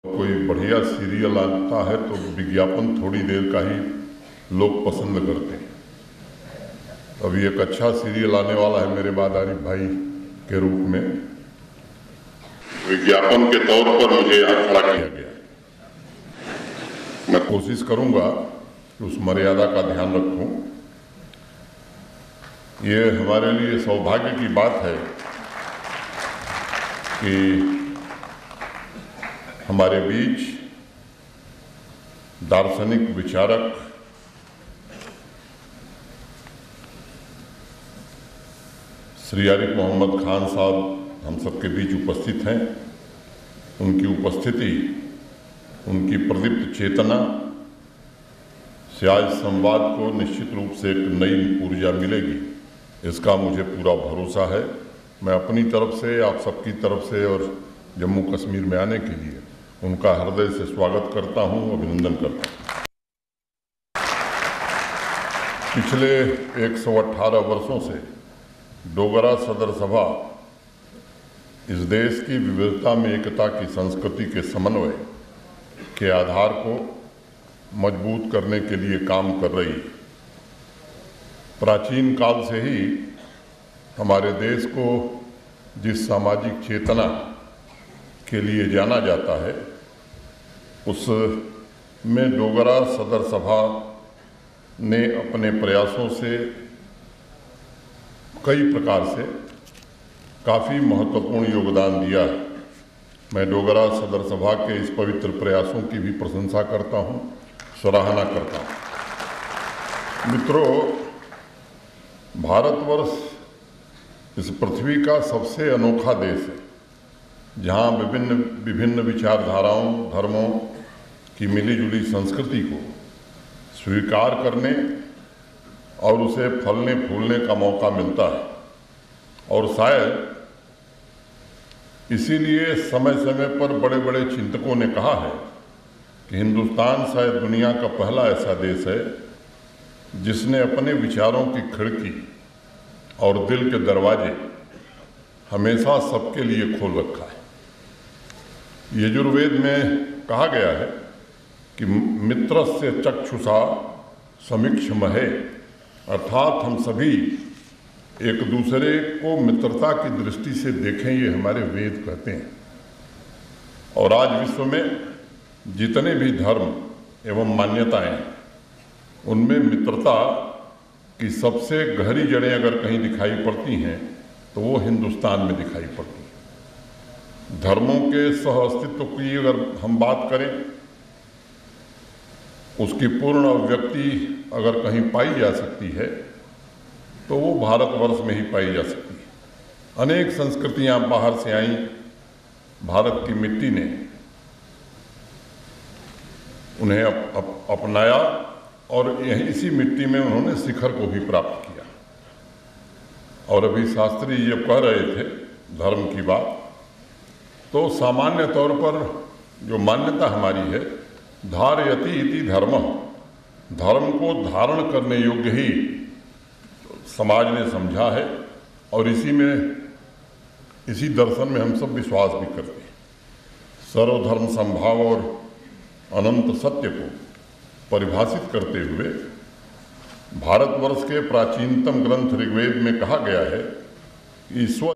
कोई बढ़िया सीरियल आता है तो विज्ञापन थोड़ी देर का ही लोग पसंद करते हैं। अभी एक अच्छा सीरियल आने वाला है मेरे बाद आरिफ भाई के रूप में। विज्ञापन के तौर पर मुझे यहाँ खड़ा किया गया। मैं कोशिश करूंगा कि उस मर्यादा का ध्यान रखूं। ये हमारे लिए सौभाग्य की बात है कि हमारे बीच दार्शनिक विचारक श्री आरिफ मोहम्मद खान साहब हम सबके बीच उपस्थित हैं। उनकी उपस्थिति, उनकी प्रदीप्त चेतना से आज संवाद को निश्चित रूप से एक नई ऊर्जा मिलेगी, इसका मुझे पूरा भरोसा है। मैं अपनी तरफ से, आप सबकी तरफ से और जम्मू कश्मीर में आने के लिए उनका हृदय से स्वागत करता हूं, अभिनंदन करता हूं। पिछले 118 वर्षों से डोगरा सदर सभा इस देश की विविधता में एकता की संस्कृति के समन्वय के आधार को मजबूत करने के लिए काम कर रही है। प्राचीन काल से ही हमारे देश को जिस सामाजिक चेतना के लिए जाना जाता है, उसमें डोगरा सदर सभा ने अपने प्रयासों से कई प्रकार से काफ़ी महत्वपूर्ण योगदान दिया है। मैं डोगरा सदर सभा के इस पवित्र प्रयासों की भी प्रशंसा करता हूँ, सराहना करता हूँ। मित्रों, भारतवर्ष इस पृथ्वी का सबसे अनोखा देश है, जहाँ विभिन्न विचारधाराओं, धर्मों की मिलीजुली संस्कृति को स्वीकार करने और उसे फलने फूलने का मौका मिलता है। और शायद इसीलिए समय समय पर बड़े बड़े चिंतकों ने कहा है कि हिंदुस्तान शायद दुनिया का पहला ऐसा देश है जिसने अपने विचारों की खिड़की और दिल के दरवाजे हमेशा सबके लिए खोल रखा है। यजुर्वेद में कहा गया है कि मित्रस्य चक्षुषा समीक्षमहे, अर्थात हम सभी एक दूसरे को मित्रता की दृष्टि से देखें, ये हमारे वेद कहते हैं। और आज विश्व में जितने भी धर्म एवं मान्यताएं हैं, उनमें मित्रता की सबसे गहरी जड़ें अगर कहीं दिखाई पड़ती हैं तो वो हिंदुस्तान में दिखाई पड़ती हैं। धर्मों के सह अस्तित्व की अगर हम बात करें, उसकी पूर्ण अभिव्यक्ति अगर कहीं पाई जा सकती है तो वो भारतवर्ष में ही पाई जा सकती है। अनेक संस्कृतियां बाहर से आईं, भारत की मिट्टी ने उन्हें अपनाया और इसी मिट्टी में उन्होंने शिखर को भी प्राप्त किया। और अभी शास्त्री जी जब कह रहे थे धर्म की बात, तो सामान्य तौर पर जो मान्यता हमारी है, धारयति इति धर्मः, धर्म को धारण करने योग्य ही समाज ने समझा है। और इसी दर्शन में हम सब विश्वास भी करते हैं। सर्वधर्म संभाव और अनंत सत्य को परिभाषित करते हुए भारतवर्ष के प्राचीनतम ग्रंथ ऋग्वेद में कहा गया है कि ईश्वर